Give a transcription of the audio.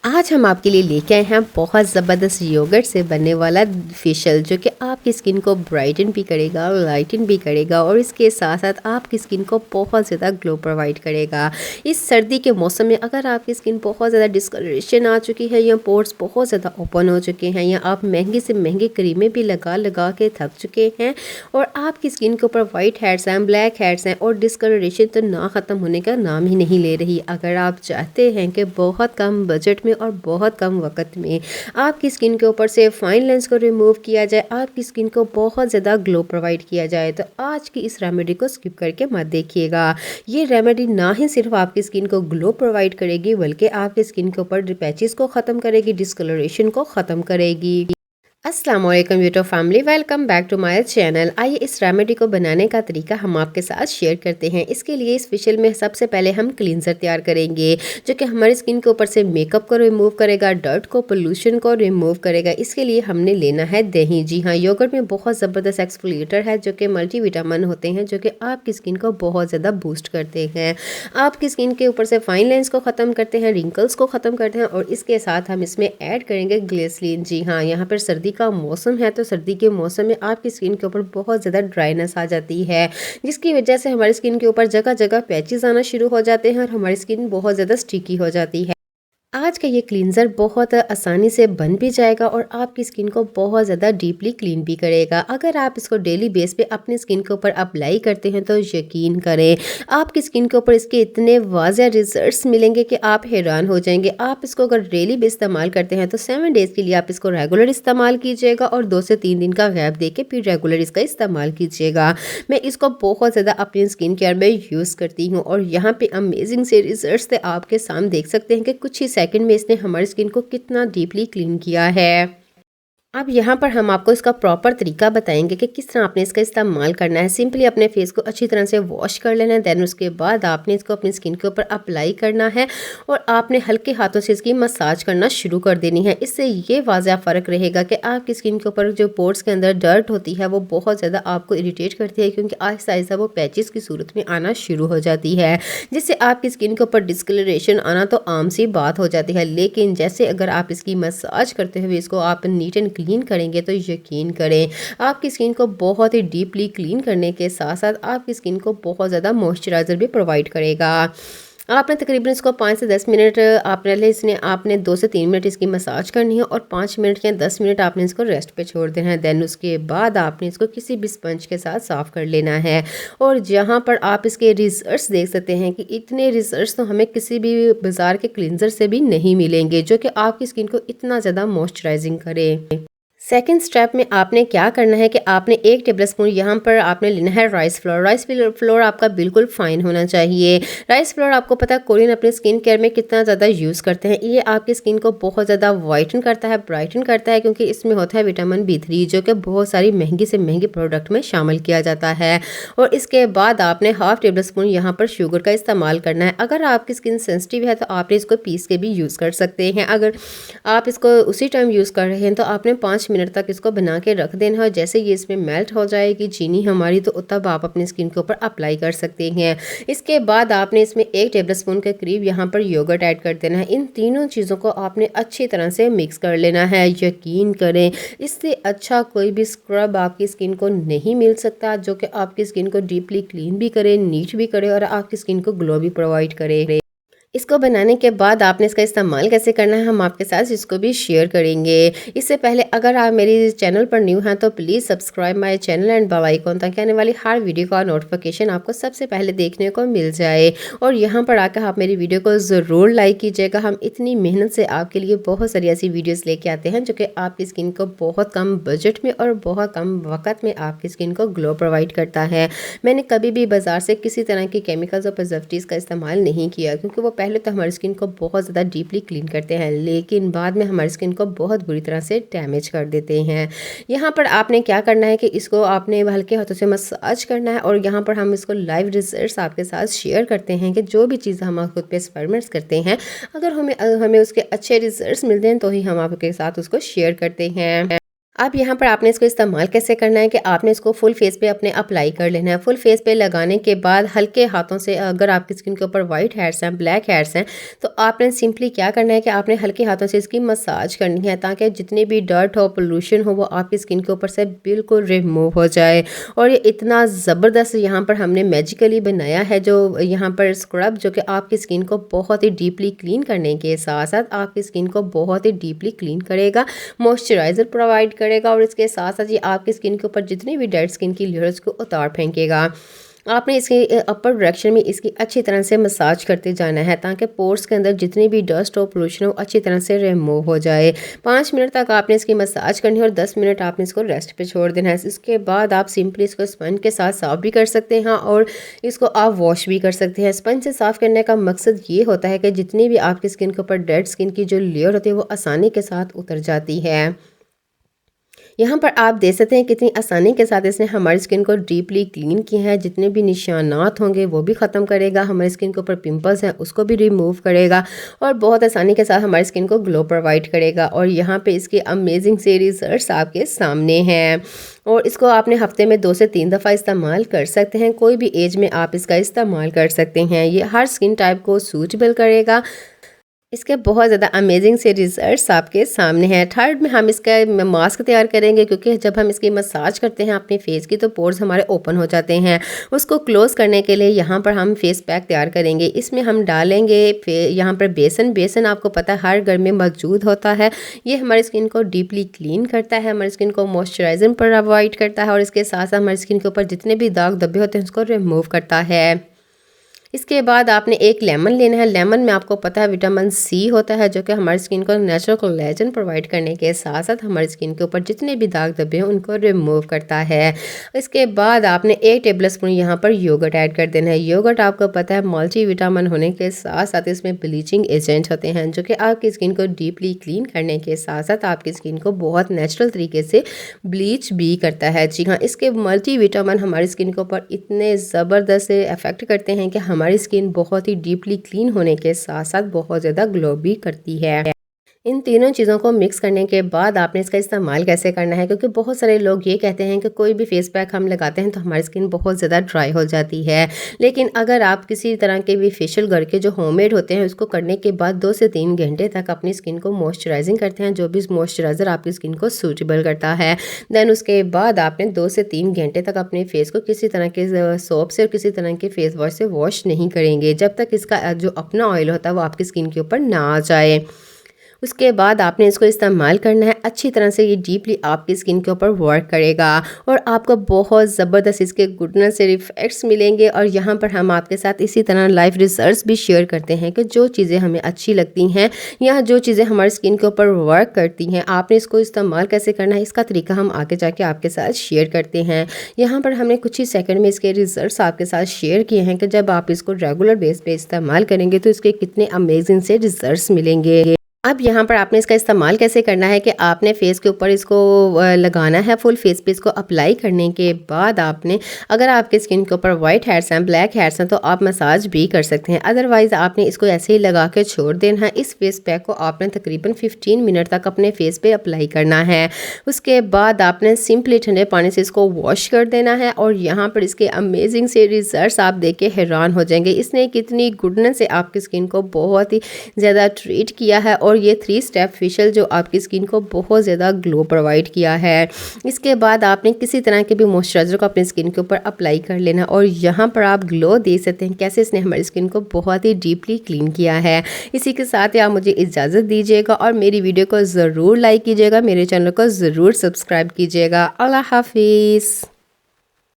आज हम आपके लिए लेके आए हैं बहुत ज़बरदस्त योगर्ट से बनने वाला फेशियल जो कि आपकी स्किन को ब्राइटन भी करेगा, लाइटन भी करेगा और इसके साथ साथ आपकी स्किन को बहुत ज़्यादा ग्लो प्रोवाइड करेगा। इस सर्दी के मौसम में अगर आपकी स्किन बहुत ज़्यादा डिस्कलरेशन आ चुकी है या पोर्स बहुत ज़्यादा ओपन हो चुके हैं या आप महंगी से महंगी क्रीमें भी लगा लगा के थक चुके हैं और आपकी स्किन के ऊपर वाइट हेड्स हैं, ब्लैक हेड्स हैं और डिस्कलरेशन तो ना ख़त्म होने का नाम ही नहीं ले रही। अगर आप चाहते हैं कि बहुत कम बजट में और बहुत कम वक्त में आपकी स्किन के ऊपर से फाइन लाइंस को रिमूव किया जाए, आपकी स्किन को बहुत ज़्यादा ग्लो प्रोवाइड किया जाए, तो आज की इस रेमेडी को स्किप करके मत देखिएगा। ये रेमेडी ना ही सिर्फ आपकी स्किन को ग्लो प्रोवाइड करेगी बल्कि आपकी स्किन के ऊपर पैचेस को ख़त्म करेगी, डिस्कलरेशन को ख़त्म करेगी। अस्सलाम वालेकुम YouTube family, welcome back to my channel. आइए इस रेमेडी को बनाने का तरीका हम आपके साथ शेयर करते हैं। इसके लिए इस फेशियल में सबसे पहले हम क्लींजर तैयार करेंगे जो कि हमारी स्किन के ऊपर से मेकअप को रिमूव करेगा, डर्ट को, पोल्यूशन को रिमूव करेगा। इसके लिए हमने लेना है दही। जी हाँ, योगर्ट में बहुत ज़बरदस्त एक्सफोलिएटर है जो कि मल्टीविटामिन होते हैं जो कि आपकी स्किन को बहुत ज़्यादा बूस्ट करते हैं, आपकी स्किन के ऊपर से फाइन लाइन्स को ख़त्म करते हैं, रिंकल्स को ख़त्म करते हैं और इसके साथ हम इसमें ऐड करेंगे ग्लिसरीन। जी हाँ, यहाँ पर सर्दी का मौसम है तो सर्दी के मौसम में आपकी स्किन के ऊपर बहुत ज़्यादा ड्राइनेस आ जाती है जिसकी वजह से हमारी स्किन के ऊपर जगह जगह पैचेस आना शुरू हो जाते हैं और हमारी स्किन बहुत ज़्यादा स्टिकी हो जाती है। आज का ये क्लींजर बहुत आसानी से बन भी जाएगा और आपकी स्किन को बहुत ज़्यादा डीपली क्लीन भी करेगा। अगर आप इसको डेली बेस पे अपनी स्किन के ऊपर अप्लाई करते हैं तो यकीन करें आपकी स्किन के ऊपर इसके इतने वाज़ेह रिजल्ट्स मिलेंगे कि आप हैरान हो जाएंगे। आप इसको अगर डेली बेस इस्तेमाल करते हैं तो 7 डेज़ के लिए आप इसको रेगुलर इस्तेमाल कीजिएगा और 2 से 3 दिन का गैप दे के फिर रेगुलर इसका इस्तेमाल कीजिएगा। मैं इसको बहुत ज़्यादा अपनी स्किन केयर में यूज़ करती हूँ और यहाँ पे अमेजिंग से रिजल्ट्स थे, आपके सामने देख सकते हैं कि कुछ ही सेकंड में इसने हमारी स्किन को कितना डीपली क्लीन किया है। अब यहाँ पर हम आपको इसका प्रॉपर तरीका बताएंगे कि किस तरह आपने इसका इस्तेमाल करना है। सिंपली अपने फेस को अच्छी तरह से वॉश कर लेना है, देन उसके बाद आपने इसको अपनी स्किन के ऊपर अप्लाई करना है और आपने हल्के हाथों से इसकी मसाज करना शुरू कर देनी है। इससे ये वाज़ेह फ़र्क रहेगा कि आपकी स्किन के ऊपर जो पोर्स के अंदर डर्ट होती है वो बहुत ज़्यादा आपको इरीटेट करती है क्योंकि आहिस्ता आहिस्ता वो पैचेस की सूरत में आना शुरू हो जाती है जिससे आपकी स्किन के ऊपर डिस्कलरेशन आना तो आम सी बात हो जाती है। लेकिन जैसे अगर आप इसकी मसाज करते हुए इसको आप नीट एंड क्लीन करेंगे तो यकीन करें आपकी स्किन को बहुत ही डीपली क्लीन करने के साथ साथ आपकी स्किन को बहुत ज़्यादा मॉइस्चराइज़र भी प्रोवाइड करेगा। आपने तकरीबन इसको 5 से 10 मिनट आपने 2 से 3 मिनट इसकी मसाज करनी है और 5 मिनट या 10 मिनट आपने इसको रेस्ट पे छोड़ देना है। देन उसके बाद आपने इसको किसी भी स्पंज के साथ साफ़ कर लेना है और जहाँ पर आप इसके रिजल्ट्स देख सकते हैं कि इतने रिजल्ट्स तो हमें किसी भी बाज़ार के क्लींजर से भी नहीं मिलेंगे जो कि आपकी स्किन को इतना ज़्यादा मॉइस्चराइजिंग करे। सेकेंड स्टेप में आपने क्या करना है कि आपने 1 टेबल स्पून यहाँ पर आपने लेना है राइस फ्लोर। राइस फ्लोर आपका बिल्कुल फाइन होना चाहिए। राइस फ्लोर आपको पता है कोरियन अपने स्किन केयर में कितना ज़्यादा यूज़ करते हैं। ये आपकी स्किन को बहुत ज़्यादा वाइटन करता है, ब्राइटन करता है क्योंकि इसमें होता है विटामिन B3 जो कि बहुत सारी महंगी से महंगी प्रोडक्ट में शामिल किया जाता है। और इसके बाद आपने हाफ टेबल स्पून यहाँ पर शुगर का इस्तेमाल करना है। अगर आपकी स्किन सेंसिटिव है तो आपने इसको पीस के भी यूज़ कर सकते हैं। अगर आप इसको उसी टाइम यूज़ कर रहे हैं तो आपने 5 मिनट तक इसको बना के रख देना है। जैसे ये इसमें मेल्ट हो जाएगी चीनी हमारी तो तब आप अपनी स्किन के ऊपर अप्लाई कर सकते हैं। इसके बाद आपने इसमें 1 टेबल स्पून के करीब यहाँ पर योगर्ट ऐड कर देना है। इन तीनों चीज़ों को आपने अच्छी तरह से मिक्स कर लेना है। यकीन करें इससे अच्छा कोई भी स्क्रब आपकी स्किन को नहीं मिल सकता जो कि आपकी स्किन को डीपली क्लीन भी करे, नीट भी करे और आपकी स्किन को ग्लो भी प्रोवाइड करे। इसको बनाने के बाद आपने इसका इस्तेमाल कैसे करना है हम आपके साथ इसको भी शेयर करेंगे। इससे पहले अगर आप मेरी चैनल पर न्यू हैं तो please subscribe my channel and bell icon ताकि आने वाली हर वीडियो का नोटिफिकेशन आपको सबसे पहले देखने को मिल जाए। और यहाँ पर आकर आप मेरी वीडियो को ज़रूर लाइक कीजिएगा। हम इतनी मेहनत से आपके लिए बहुत सारी ऐसी वीडियोज़ लेके आते हैं जो कि आपकी स्किन को बहुत कम बजट में और बहुत कम वक्त में आपकी स्किन को ग्लो प्रोवाइड करता है। मैंने कभी भी बाज़ार से किसी तरह की केमिकल्स और प्रिजर्वेटिव्स का इस्तेमाल नहीं किया क्योंकि वो पहले तो हमारी स्किन को बहुत ज़्यादा डीपली क्लीन करते हैं लेकिन बाद में हमारी स्किन को बहुत बुरी तरह से डैमेज कर देते हैं। यहाँ पर आपने क्या करना है कि इसको आपने हल्के हाथों से मसाज करना है और यहाँ पर हम इसको लाइव रिजल्ट्स आपके साथ शेयर करते हैं कि जो भी चीज़ हम खुद पे एक्सपेरिमेंट्स करते हैं अगर हमें उसके अच्छे रिजल्ट्स मिलते हैं तो ही हम आपके साथ उसको शेयर करते हैं। अब यहाँ पर आपने इसको इस्तेमाल कैसे करना है कि आपने इसको फुल फेस पे अपने अप्लाई कर लेना है। फुल फेस पे लगाने के बाद हल्के हाथों से, अगर आपकी स्किन के ऊपर वाइट हेयर्स हैं, ब्लैक हेयर्स हैं, तो आपने सिंपली क्या करना है कि आपने हल्के हाथों से इसकी मसाज करनी है ताकि जितनी भी डर्ट हो, पोल्यूशन हो, वो आपकी स्किन के ऊपर से बिल्कुल रिमूव हो जाए। और ये इतना ज़बरदस्त यहाँ पर हमने मैजिकली बनाया है जो यहाँ पर स्क्रब, जो कि आपकी स्किन को बहुत ही डीपली क्लीन करने के साथ साथ आपकी स्किन को बहुत ही डीपली क्लीन करेगा, मॉइस्चराइज़र प्रोवाइड करेगा और इसके साथ साथ ये आपकी स्किन के ऊपर जितनी भी डेड स्किन की लेयर्स को उतार फेंकेगा। आपने इसके अपर डायरेक्शन में इसकी अच्छी तरह से मसाज करते जाना है ताकि पोर्स के अंदर जितनी भी डस्ट और पोल्यूशन हो अच्छी तरह से रिमूव हो जाए। 5 मिनट तक आपने इसकी मसाज करनी है और 10 मिनट आपने इसको रेस्ट पे छोड़ देना है। इसके बाद आप सिंपली इसको स्पंज के साथ साफ़ भी कर सकते हैं और इसको आप वॉश भी कर सकते हैं। स्पंज से साफ़ करने का मकसद ये होता है कि जितनी भी आपकी स्किन के ऊपर डेड स्किन की जो लेयर होती है वो आसानी के साथ उतर जाती है। यहाँ पर आप देख सकते हैं कितनी आसानी के साथ इसने हमारी स्किन को डीपली क्लीन किया है। जितने भी निशानात होंगे वो भी ख़त्म करेगा, हमारी स्किन के ऊपर पिंपल्स हैं उसको भी रिमूव करेगा और बहुत आसानी के साथ हमारी स्किन को ग्लो प्रोवाइड करेगा। और यहाँ पे इसके अमेजिंग से रिजल्ट्स आपके सामने हैं और इसको आपने हफ्ते में 2 से 3 दफ़ा इस्तेमाल कर सकते हैं। कोई भी एज में आप इसका इस्तेमाल कर सकते हैं। ये हर स्किन टाइप को सूटेबल करेगा। इसके बहुत ज़्यादा अमेजिंग से रिजल्ट्स आपके सामने हैं। थर्ड में हम इसका मास्क तैयार करेंगे क्योंकि जब हम इसकी मसाज करते हैं अपने फेस की तो पोर्स हमारे ओपन हो जाते हैं। उसको क्लोज़ करने के लिए यहाँ पर हम फेस पैक तैयार करेंगे। इसमें हम डालेंगे यहाँ पर बेसन आपको पता है हर घर में मौजूद होता है। ये हमारी स्किन को डीपली क्लीन करता है, हमारी स्किन को मॉइस्चराइजर प्रोवाइड करता है और इसके साथ साथ हमारी स्किन के ऊपर जितने भी दाग धब्बे होते हैं उसको रिमूव करता है। इसके बाद आपने एक लेमन लेना है। लेमन में आपको पता है विटामिन सी होता है जो कि हमारी स्किन को नेचुरल कोलेजन प्रोवाइड करने के साथ साथ हमारी स्किन के ऊपर जितने भी दाग धब्बे हैं उनको रिमूव करता है। इसके बाद आपने 1 टेबल स्पून यहाँ पर योगर्ट ऐड कर देना है। योगर्ट आपको पता है मल्टी विटामिन होने के साथ साथ इसमें ब्लीचिंग एजेंट होते हैं जो कि आपकी स्किन को डीपली क्लीन करने के साथ साथ आपकी स्किन को बहुत नेचुरल तरीके से ब्लीच भी करता है। जी हाँ, इसके मल्टी विटामिन हमारी स्किन के ऊपर इतने ज़बरदस्त से अफेक्ट करते हैं कि हमारी स्किन बहुत ही डीपली क्लीन होने के साथ साथ बहुत ज़्यादा ग्लो भी करती है। इन तीनों चीज़ों को मिक्स करने के बाद आपने इसका इस्तेमाल कैसे करना है, क्योंकि बहुत सारे लोग ये कहते हैं कि कोई भी फेस पैक हम लगाते हैं तो हमारी स्किन बहुत ज़्यादा ड्राई हो जाती है। लेकिन अगर आप किसी तरह के भी फेशियल घर के जो होममेड होते हैं उसको करने के बाद 2 से 3 घंटे तक अपनी स्किन को मॉइस्चराइजिंग करते हैं, जो भी मॉइस्चराइज़र आपकी स्किन को सूटेबल करता है, देन उसके बाद आपने 2 से 3 घंटे तक अपने फेस को किसी तरह के सोप से और किसी तरह के फेस वॉश से वॉश नहीं करेंगे जब तक इसका जो अपना ऑयल होता है वो आपकी स्किन के ऊपर ना आ जाए। उसके बाद आपने इसको इस्तेमाल करना है अच्छी तरह से। ये डीपली आपकी स्किन के ऊपर वर्क करेगा और आपको बहुत ज़बरदस्त इसके गुडनेस से इफेक्ट्स मिलेंगे। और यहाँ पर हम आपके साथ इसी तरह लाइव रिसर्च भी शेयर करते हैं कि जो चीज़ें हमें अच्छी लगती हैं या जो चीज़ें हमारी स्किन के ऊपर वर्क करती हैं आपने इसको इस्तेमाल कैसे करना है इसका तरीका हम आगे जाके आपके साथ शेयर करते हैं। यहाँ पर हमने कुछ ही सेकंड में इसके रिजल्ट्स आपके साथ शेयर किए हैं कि जब आप इसको रेगुलर बेस पे इस्तेमाल करेंगे तो इसके कितने अमेजिंग से रिजल्ट्स मिलेंगे। अब यहाँ पर आपने इसका इस्तेमाल कैसे करना है कि आपने फेस के ऊपर इसको लगाना है। फुल फेस पे इसको अप्लाई करने के बाद आपने, अगर आपके स्किन के ऊपर वाइट हेयर्स हैं, ब्लैक हेयर्स हैं, तो आप मसाज भी कर सकते हैं। अदरवाइज़ आपने इसको ऐसे ही लगा के छोड़ देना है। इस फेस पैक को आपने तकरीबन 15 मिनट तक अपने फेस पे अप्लाई करना है। उसके बाद आपने सिंपली ठंडे पानी से इसको वॉश कर देना है और यहाँ पर इसके अमेजिंग से रिजल्ट्स आप देख के हैरान हो जाएंगे। इसने कितनी गुडनेस से आपकी स्किन को बहुत ही ज़्यादा ट्रीट किया है और ये 3 स्टेप फेशियल जो आपकी स्किन को बहुत ज़्यादा ग्लो प्रोवाइड किया है। इसके बाद आपने किसी तरह के भी मॉइस्चराइजर को अपनी स्किन के ऊपर अप्लाई कर लेना और यहाँ पर आप ग्लो देख सकते हैं कैसे इसने हमारी स्किन को बहुत ही डीपली क्लीन किया है। इसी के साथ ही आप मुझे इजाज़त दीजिएगा और मेरी वीडियो को ज़रूर लाइक कीजिएगा, मेरे चैनल को ज़रूर सब्सक्राइब कीजिएगा। अल्लाह हाफिज़।